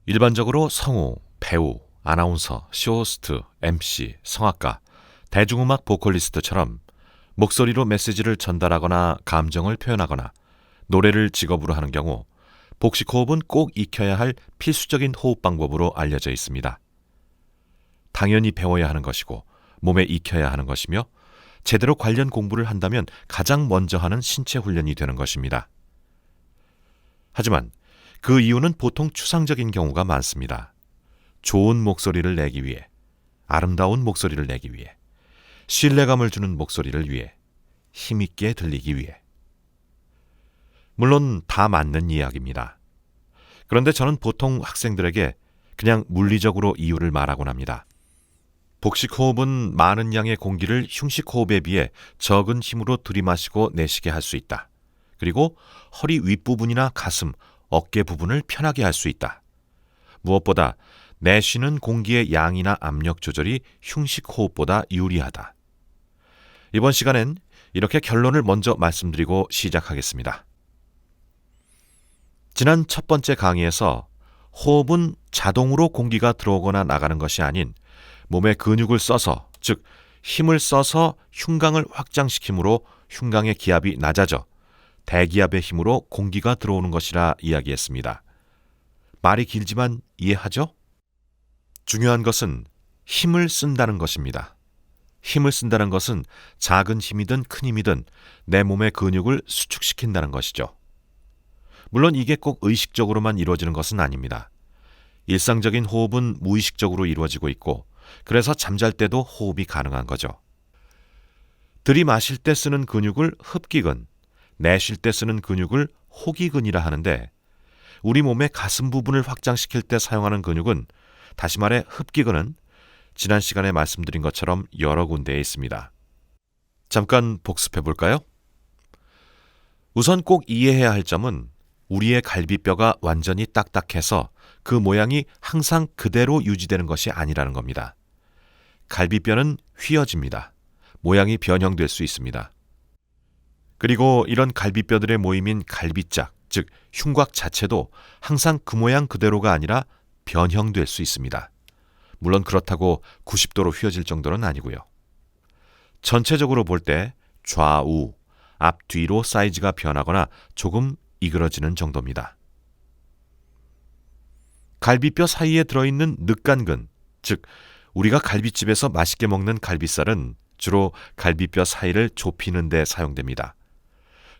일반적으로 성우, 배우, 아나운서, 쇼호스트, MC, 성악가, 대중음악 보컬리스트처럼 목소리로 메시지를 전달하거나 감정을 표현하거나 노래를 직업으로 하는 경우 복식호흡은 꼭 익혀야 할 필수적인 호흡 방법으로 알려져 있습니다. 당연히 배워야 하는 것이고 몸에 익혀야 하는 것이며 제대로 관련 공부를 한다면 가장 먼저 하는 신체 훈련이 되는 것입니다. 하지만 그 이유는 보통 추상적인 경우가 많습니다. 좋은 목소리를 내기 위해, 아름다운 목소리를 내기 위해, 신뢰감을 주는 목소리를 위해, 힘있게 들리기 위해. 물론 다 맞는 이야기입니다. 그런데 저는 보통 학생들에게 그냥 물리적으로 이유를 말하곤 합니다. 복식호흡은 많은 양의 공기를 흉식호흡에 비해 적은 힘으로 들이마시고 내쉬게 할 수 있다. 그리고 허리 윗부분이나 가슴, 어깨 부분을 편하게 할 수 있다. 무엇보다 내쉬는 공기의 양이나 압력 조절이 흉식호흡보다 유리하다. 이번 시간엔 이렇게 결론을 먼저 말씀드리고 시작하겠습니다. 지난 첫 번째 강의에서 호흡은 자동으로 공기가 들어오거나 나가는 것이 아닌 몸의 근육을 써서, 즉 힘을 써서 흉곽을 확장시키므로 흉곽의 기압이 낮아져 대기압의 힘으로 공기가 들어오는 것이라 이야기했습니다. 말이 길지만 이해하죠? 중요한 것은 힘을 쓴다는 것입니다. 힘을 쓴다는 것은 작은 힘이든 큰 힘이든 내 몸의 근육을 수축시킨다는 것이죠. 물론 이게 꼭 의식적으로만 이루어지는 것은 아닙니다. 일상적인 호흡은 무의식적으로 이루어지고 있고 그래서 잠잘 때도 호흡이 가능한 거죠. 들이마실 때 쓰는 근육을 흡기근, 내쉴 때 쓰는 근육을 호기근이라 하는데 우리 몸의 가슴 부분을 확장시킬 때 사용하는 근육은, 다시 말해 흡기근은 지난 시간에 말씀드린 것처럼 여러 군데에 있습니다. 잠깐 복습해 볼까요? 우선 꼭 이해해야 할 점은 우리의 갈비뼈가 완전히 딱딱해서 그 모양이 항상 그대로 유지되는 것이 아니라는 겁니다. 갈비뼈는 휘어집니다. 모양이 변형될 수 있습니다. 그리고 이런 갈비뼈들의 모임인 갈비짝, 즉 흉곽 자체도 항상 그 모양 그대로가 아니라 변형될 수 있습니다. 물론 그렇다고 90도로 휘어질 정도는 아니고요. 전체적으로 볼 때 좌우, 앞뒤로 사이즈가 변하거나 조금 이그러지는 정도입니다. 갈비뼈 사이에 들어있는 늑간근, 즉 우리가 갈비집에서 맛있게 먹는 갈비살은 주로 갈비뼈 사이를 좁히는 데 사용됩니다.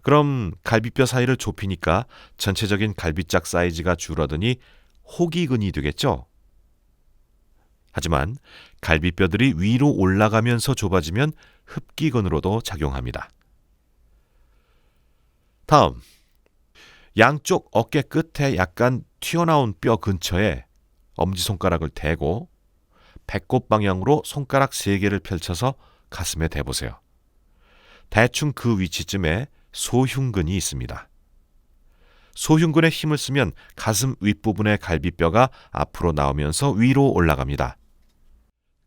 그럼 갈비뼈 사이를 좁히니까 전체적인 갈비짝 사이즈가 줄어드니 호기근이 되겠죠? 하지만 갈비뼈들이 위로 올라가면서 좁아지면 흡기근으로도 작용합니다. 다음, 양쪽 어깨 끝에 약간 튀어나온 뼈 근처에 엄지손가락을 대고 배꼽 방향으로 손가락 3개를 펼쳐서 가슴에 대보세요. 대충 그 위치쯤에 소흉근이 있습니다. 소흉근에 힘을 쓰면 가슴 윗부분의 갈비뼈가 앞으로 나오면서 위로 올라갑니다.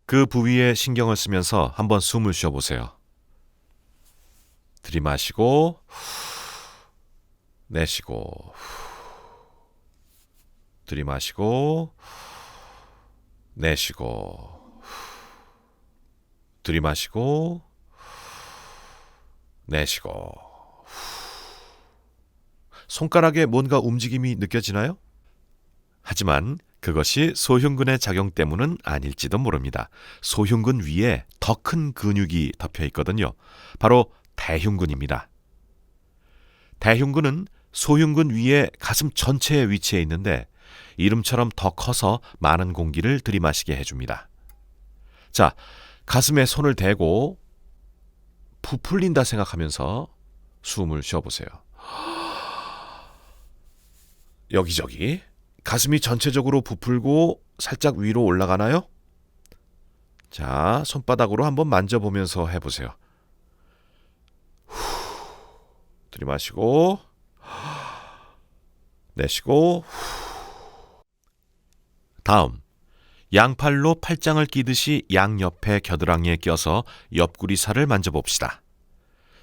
그 부위에 신경을 쓰면서 한번 숨을 쉬어보세요. 들이마시고 내쉬고, 들이마시고 내쉬고, 들이마시고 내쉬고. 손가락에 뭔가 움직임이 느껴지나요? 하지만 그것이 소흉근의 작용 때문은 아닐지도 모릅니다. 소흉근 위에 더 큰 근육이 덮여 있거든요. 바로 대흉근입니다. 대흉근은 소흉근 위에 가슴 전체에 위치해 있는데 이름처럼 더 커서 많은 공기를 들이마시게 해줍니다. 자, 가슴에 손을 대고 부풀린다 생각하면서 숨을 쉬어보세요. 여기저기 가슴이 전체적으로 부풀고 살짝 위로 올라가나요? 자, 손바닥으로 한번 만져보면서 해보세요. 들이마시고 내쉬고. 다음, 양팔로 팔짱을 끼듯이 양옆에 겨드랑이에 껴서 옆구리 살을 만져봅시다.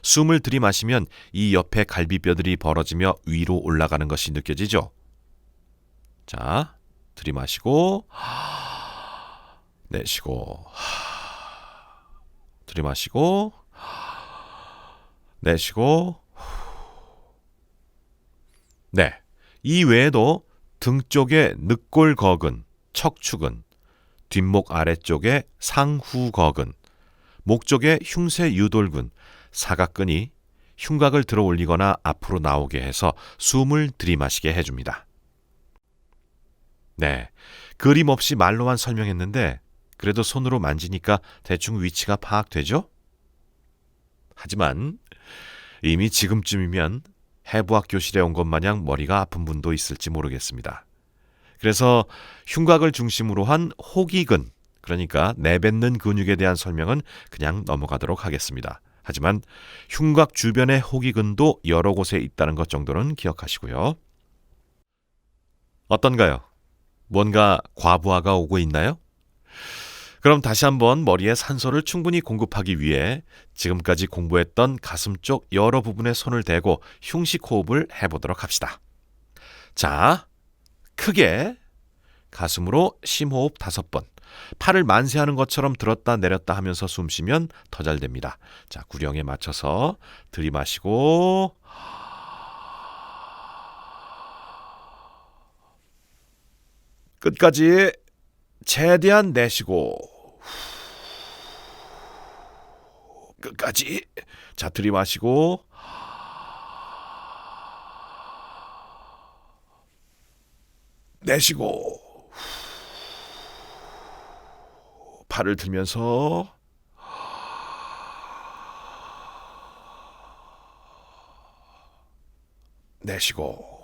숨을 들이마시면 이 옆에 갈비뼈들이 벌어지며 위로 올라가는 것이 느껴지죠? 자, 들이마시고 내쉬고 들이마시고 내쉬고. 네, 이 외에도 등 쪽에 늑골거근, 척추근, 뒷목 아래쪽에 상후거근, 목 쪽에 흉쇄유돌근, 사각근이 흉곽을 들어 올리거나 앞으로 나오게 해서 숨을 들이마시게 해줍니다. 네, 그림 없이 말로만 설명했는데 그래도 손으로 만지니까 대충 위치가 파악되죠? 하지만 이미 지금쯤이면 해부학 교실에 온 것 마냥 머리가 아픈 분도 있을지 모르겠습니다. 그래서 흉곽을 중심으로 한 호기근, 그러니까 내뱉는 근육에 대한 설명은 그냥 넘어가도록 하겠습니다. 하지만 흉곽 주변의 호기근도 여러 곳에 있다는 것 정도는 기억하시고요. 어떤가요? 뭔가 과부하가 오고 있나요? 그럼 다시 한번 머리에 산소를 충분히 공급하기 위해 지금까지 공부했던 가슴 쪽 여러 부분에 손을 대고 흉식 호흡을 해보도록 합시다. 자, 크게 가슴으로 심호흡 5번. 팔을 만세하는 것처럼 들었다 내렸다 하면서 숨 쉬면 더 잘 됩니다. 자, 구령에 맞춰서 들이마시고 끝까지 최대한 내쉬고 끝까지. 자, 들이마시고 내쉬고 팔을 들면서 내쉬고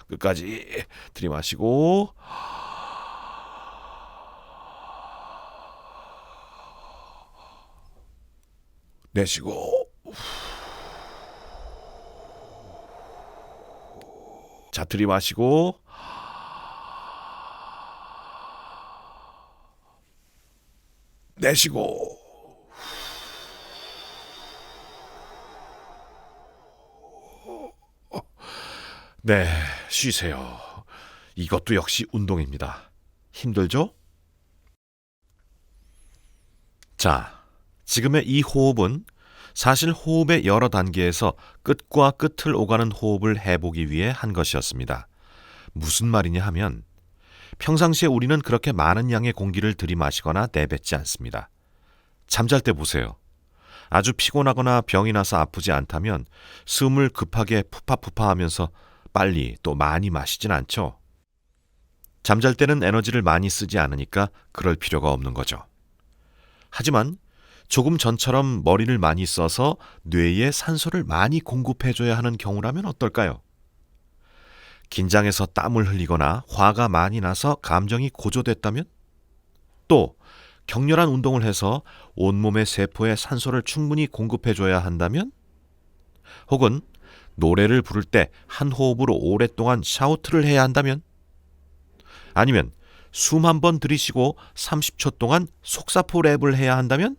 끝까지 들이마시고 내쉬고. 자, 들이마시고 내쉬고. 네, 쉬세요. 이것도 역시 운동입니다. 힘들죠? 자, 지금의 이 호흡은 사실 호흡의 여러 단계에서 끝과 끝을 오가는 호흡을 해보기 위해 한 것이었습니다. 무슨 말이냐 하면 평상시에 우리는 그렇게 많은 양의 공기를 들이마시거나 내뱉지 않습니다. 잠잘 때 보세요. 아주 피곤하거나 병이 나서 아프지 않다면 숨을 급하게 푸파푸파 하면서 빨리 또 많이 마시진 않죠. 잠잘 때는 에너지를 많이 쓰지 않으니까 그럴 필요가 없는 거죠. 하지만 조금 전처럼 머리를 많이 써서 뇌에 산소를 많이 공급해줘야 하는 경우라면 어떨까요? 긴장해서 땀을 흘리거나 화가 많이 나서 감정이 고조됐다면? 또 격렬한 운동을 해서 온몸의 세포에 산소를 충분히 공급해줘야 한다면? 혹은 노래를 부를 때 한 호흡으로 오랫동안 샤우트를 해야 한다면? 아니면 숨 한 번 들이쉬고 30초 동안 속사포 랩을 해야 한다면?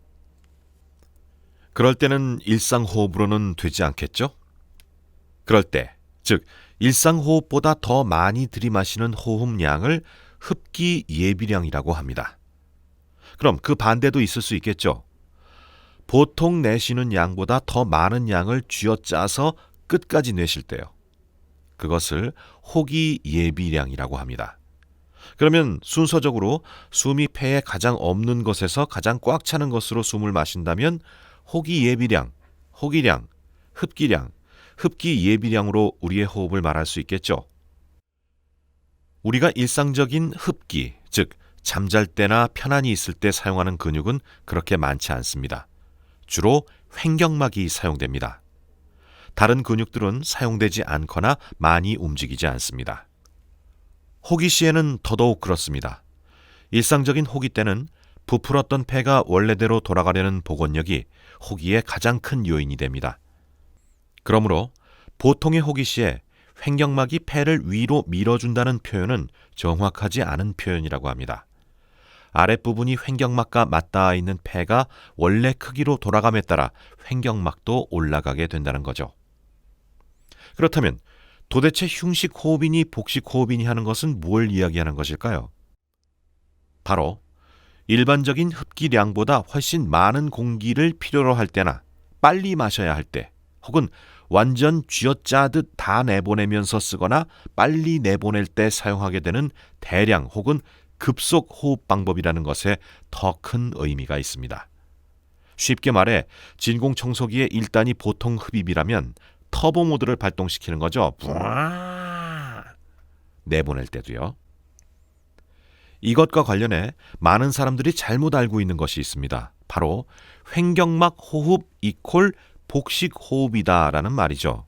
그럴 때는 일상호흡으로는 되지 않겠죠? 그럴 때, 즉 일상호흡보다 더 많이 들이마시는 호흡량을 흡기 예비량이라고 합니다. 그럼 그 반대도 있을 수 있겠죠? 보통 내쉬는 양보다 더 많은 양을 쥐어짜서 끝까지 내쉴 때요. 그것을 호기 예비량이라고 합니다. 그러면 순서적으로 숨이 폐에 가장 없는 것에서 가장 꽉 차는 것으로 숨을 마신다면 호기 예비량, 호기량, 흡기량, 흡기 예비량으로 우리의 호흡을 말할 수 있겠죠. 우리가 일상적인 흡기, 즉 잠잘 때나 편안히 있을 때 사용하는 근육은 그렇게 많지 않습니다. 주로 횡격막이 사용됩니다. 다른 근육들은 사용되지 않거나 많이 움직이지 않습니다. 호기 시에는 더더욱 그렇습니다. 일상적인 호기 때는 부풀었던 폐가 원래대로 돌아가려는 복원력이 호기의 가장 큰 요인이 됩니다. 그러므로 보통의 호기 시에 횡격막이 폐를 위로 밀어준다는 표현은 정확하지 않은 표현이라고 합니다. 아랫부분이 횡격막과 맞닿아 있는 폐가 원래 크기로 돌아감에 따라 횡격막도 올라가게 된다는 거죠. 그렇다면 도대체 흉식호흡이니 복식호흡이니 하는 것은 뭘 이야기하는 것일까요? 바로 일반적인 흡기량보다 훨씬 많은 공기를 필요로 할 때나 빨리 마셔야 할 때, 혹은 완전 쥐어짜듯 다 내보내면서 쓰거나 빨리 내보낼 때 사용하게 되는 대량 혹은 급속 호흡 방법이라는 것에 더 큰 의미가 있습니다. 쉽게 말해 진공청소기의 1단이 보통 흡입이라면 터보 모드를 발동시키는 거죠. 내보낼 때도요. 이것과 관련해 많은 사람들이 잘못 알고 있는 것이 있습니다. 바로 횡격막 호흡 이퀄 복식 호흡이다라는 말이죠.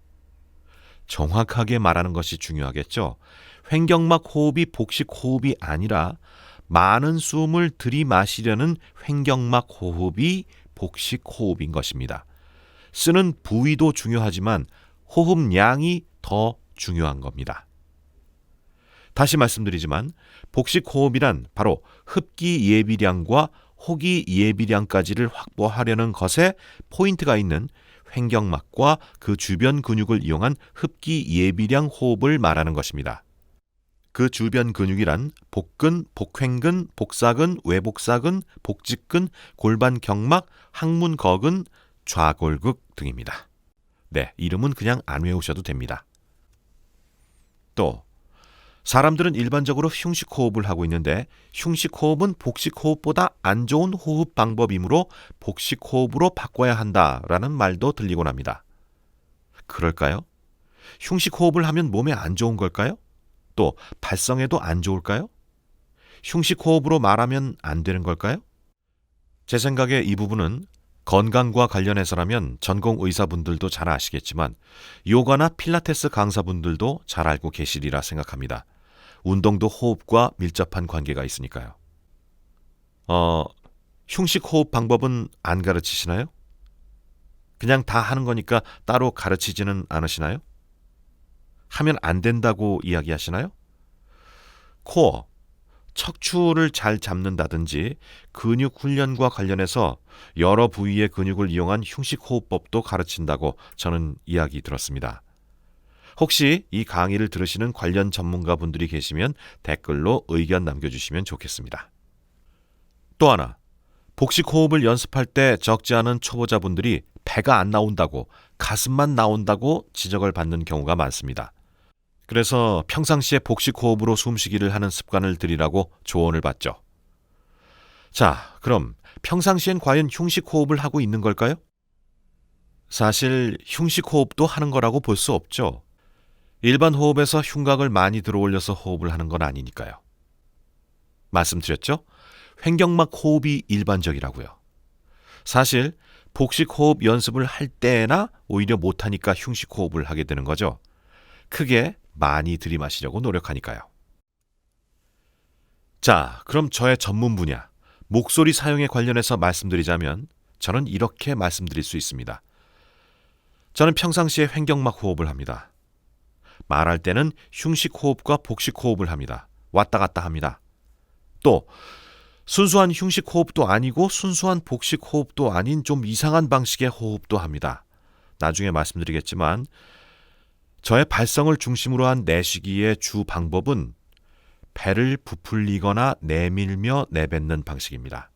정확하게 말하는 것이 중요하겠죠. 횡격막 호흡이 복식 호흡이 아니라 많은 숨을 들이마시려는 횡격막 호흡이 복식 호흡인 것입니다. 쓰는 부위도 중요하지만 호흡량이 더 중요한 겁니다. 다시 말씀드리지만 복식 호흡이란 바로 흡기 예비량과 호기 예비량까지를 확보하려는 것에 포인트가 있는 횡격막과 그 주변 근육을 이용한 흡기 예비량 호흡을 말하는 것입니다. 그 주변 근육이란 복근, 복횡근, 복사근, 외복사근, 복직근, 골반 경막, 항문 거근, 좌골극 등입니다. 네, 이름은 그냥 안 외우셔도 됩니다. 또 사람들은 일반적으로 흉식호흡을 하고 있는데 흉식호흡은 복식호흡보다 안 좋은 호흡 방법이므로 복식호흡으로 바꿔야 한다라는 말도 들리곤 합니다. 그럴까요? 흉식호흡을 하면 몸에 안 좋은 걸까요? 또 발성에도 안 좋을까요? 흉식호흡으로 말하면 안 되는 걸까요? 제 생각에 이 부분은 건강과 관련해서라면 전공 의사분들도 잘 아시겠지만 요가나 필라테스 강사분들도 잘 알고 계시리라 생각합니다. 운동도 호흡과 밀접한 관계가 있으니까요. 흉식 호흡 방법은 안 가르치시나요? 그냥 다 하는 거니까 따로 가르치지는 않으시나요? 하면 안 된다고 이야기하시나요? 코어, 척추를 잘 잡는다든지 근육 훈련과 관련해서 여러 부위의 근육을 이용한 흉식 호흡법도 가르친다고 저는 이야기 들었습니다. 혹시 이 강의를 들으시는 관련 전문가분들이 계시면 댓글로 의견 남겨주시면 좋겠습니다. 또 하나, 복식 호흡을 연습할 때 적지 않은 초보자분들이 배가 안 나온다고, 가슴만 나온다고 지적을 받는 경우가 많습니다. 그래서 평상시에 복식 호흡으로 숨쉬기를 하는 습관을 들이라고 조언을 받죠. 자, 그럼 평상시엔 과연 흉식 호흡을 하고 있는 걸까요? 사실 흉식 호흡도 하는 거라고 볼 수 없죠. 일반 호흡에서 흉곽을 많이 들어올려서 호흡을 하는 건 아니니까요. 말씀드렸죠? 횡격막 호흡이 일반적이라고요. 사실 복식 호흡 연습을 할 때나 오히려 못하니까 흉식 호흡을 하게 되는 거죠. 크게 많이 들이마시려고 노력하니까요. 자, 그럼 저의 전문 분야, 목소리 사용에 관련해서 말씀드리자면 저는 이렇게 말씀드릴 수 있습니다. 저는 평상시에 횡격막 호흡을 합니다. 말할 때는 흉식 호흡과 복식 호흡을 합니다. 왔다 갔다 합니다. 또 순수한 흉식 호흡도 아니고 순수한 복식 호흡도 아닌 좀 이상한 방식의 호흡도 합니다. 나중에 말씀드리겠지만 저의 발성을 중심으로 한 내쉬기의 주 방법은 배를 부풀리거나 내밀며 내뱉는 방식입니다.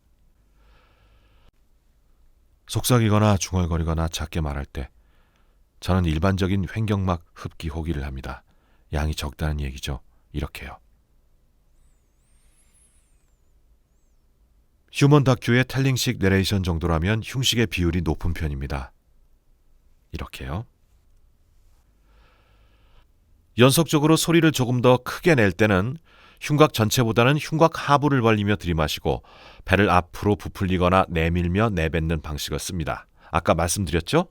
속삭이거나 중얼거리거나 작게 말할 때 저는 일반적인 횡격막 흡기 호기를 합니다. 양이 적다는 얘기죠. 이렇게요. 휴먼 다큐의 텔링식 내레이션 정도라면 흉식의 비율이 높은 편입니다. 이렇게요. 연속적으로 소리를 조금 더 크게 낼 때는 흉곽 전체보다는 흉곽 하부를 벌리며 들이마시고 배를 앞으로 부풀리거나 내밀며 내뱉는 방식을 씁니다. 아까 말씀드렸죠?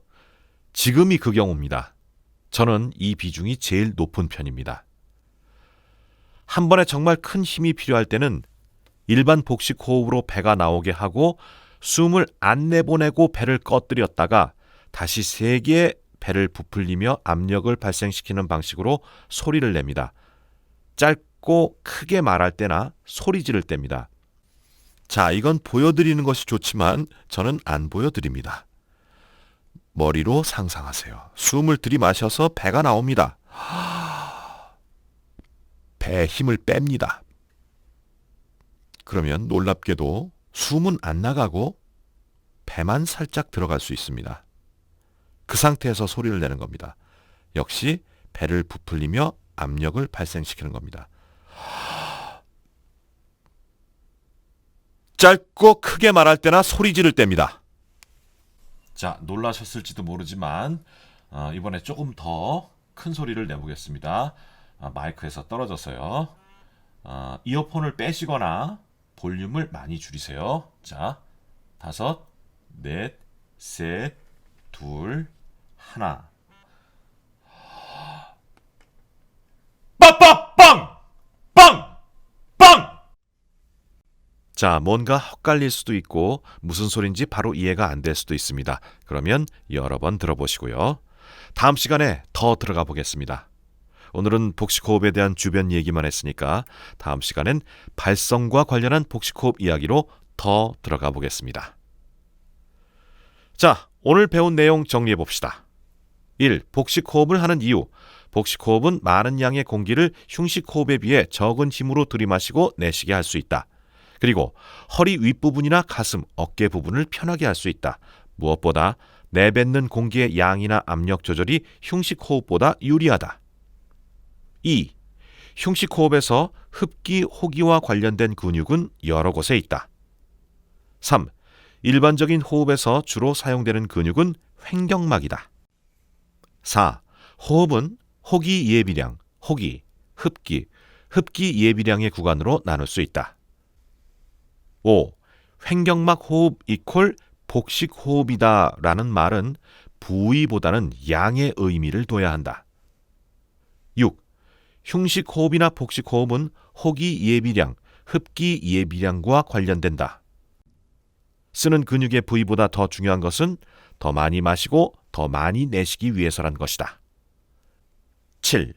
지금이 그 경우입니다. 저는 이 비중이 제일 높은 편입니다. 한 번에 정말 큰 힘이 필요할 때는 일반 복식 호흡으로 배가 나오게 하고 숨을 안 내보내고 배를 꺼뜨렸다가 다시 세게 배를 부풀리며 압력을 발생시키는 방식으로 소리를 냅니다. 짧고 크게 말할 때나 소리 지를 때입니다. 자, 이건 보여드리는 것이 좋지만 저는 안 보여드립니다. 머리로 상상하세요. 숨을 들이마셔서 배가 나옵니다. 배에 힘을 뺍니다. 그러면 놀랍게도 숨은 안 나가고 배만 살짝 들어갈 수 있습니다. 그 상태에서 소리를 내는 겁니다. 역시 배를 부풀리며 압력을 발생시키는 겁니다. 짧고 크게 말할 때나 소리 지를 때입니다. 자, 놀라셨을지도 모르지만 이번에 조금 더 큰 소리를 내보겠습니다. 마이크에서 떨어져서요. 이어폰을 빼시거나 볼륨을 많이 줄이세요. 자, 5, 넷, 셋, 둘, 하나. 빠빠빵! 빵! 빵! 자, 뭔가 헛갈릴 수도 있고 무슨 소린지 바로 이해가 안 될 수도 있습니다. 그러면 여러 번 들어보시고요. 다음 시간에 더 들어가 보겠습니다. 오늘은 복식호흡에 대한 주변 얘기만 했으니까 다음 시간엔 발성과 관련한 복식호흡 이야기로 더 들어가 보겠습니다. 자, 오늘 배운 내용 정리해 봅시다. 1. 복식호흡을 하는 이유. 복식호흡은 많은 양의 공기를 흉식호흡에 비해 적은 힘으로 들이마시고 내쉬게 할 수 있다. 그리고 허리 윗부분이나 가슴, 어깨 부분을 편하게 할 수 있다. 무엇보다 내뱉는 공기의 양이나 압력 조절이 흉식호흡보다 유리하다. 2. 흉식호흡에서 흡기, 호기와 관련된 근육은 여러 곳에 있다. 3. 일반적인 호흡에서 주로 사용되는 근육은 횡격막이다. 4. 호흡은 호기 예비량, 호기, 흡기, 흡기 예비량의 구간으로 나눌 수 있다. 5. 횡격막 호흡 이퀄 복식 호흡이다 라는 말은 부위보다는 양의 의미를 둬야 한다. 6. 흉식 호흡이나 복식 호흡은 호기 예비량, 흡기 예비량과 관련된다. 쓰는 근육의 부위보다 더 중요한 것은 더 많이 마시고 더 많이 내쉬기 위해서란 것이다. 7.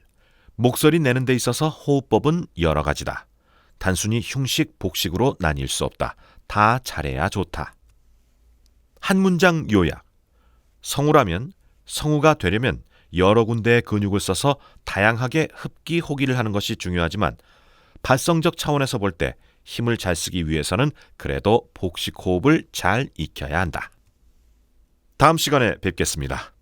목소리 내는 데 있어서 호흡법은 여러 가지다. 단순히 흉식, 복식으로 나뉠 수 없다. 다 잘해야 좋다. 한 문장 요약. 성우라면 성우가 되려면 여러 군데의 근육을 써서 다양하게 흡기, 호기를 하는 것이 중요하지만 발성적 차원에서 볼 때 힘을 잘 쓰기 위해서는 그래도 복식 호흡을 잘 익혀야 한다. 다음 시간에 뵙겠습니다.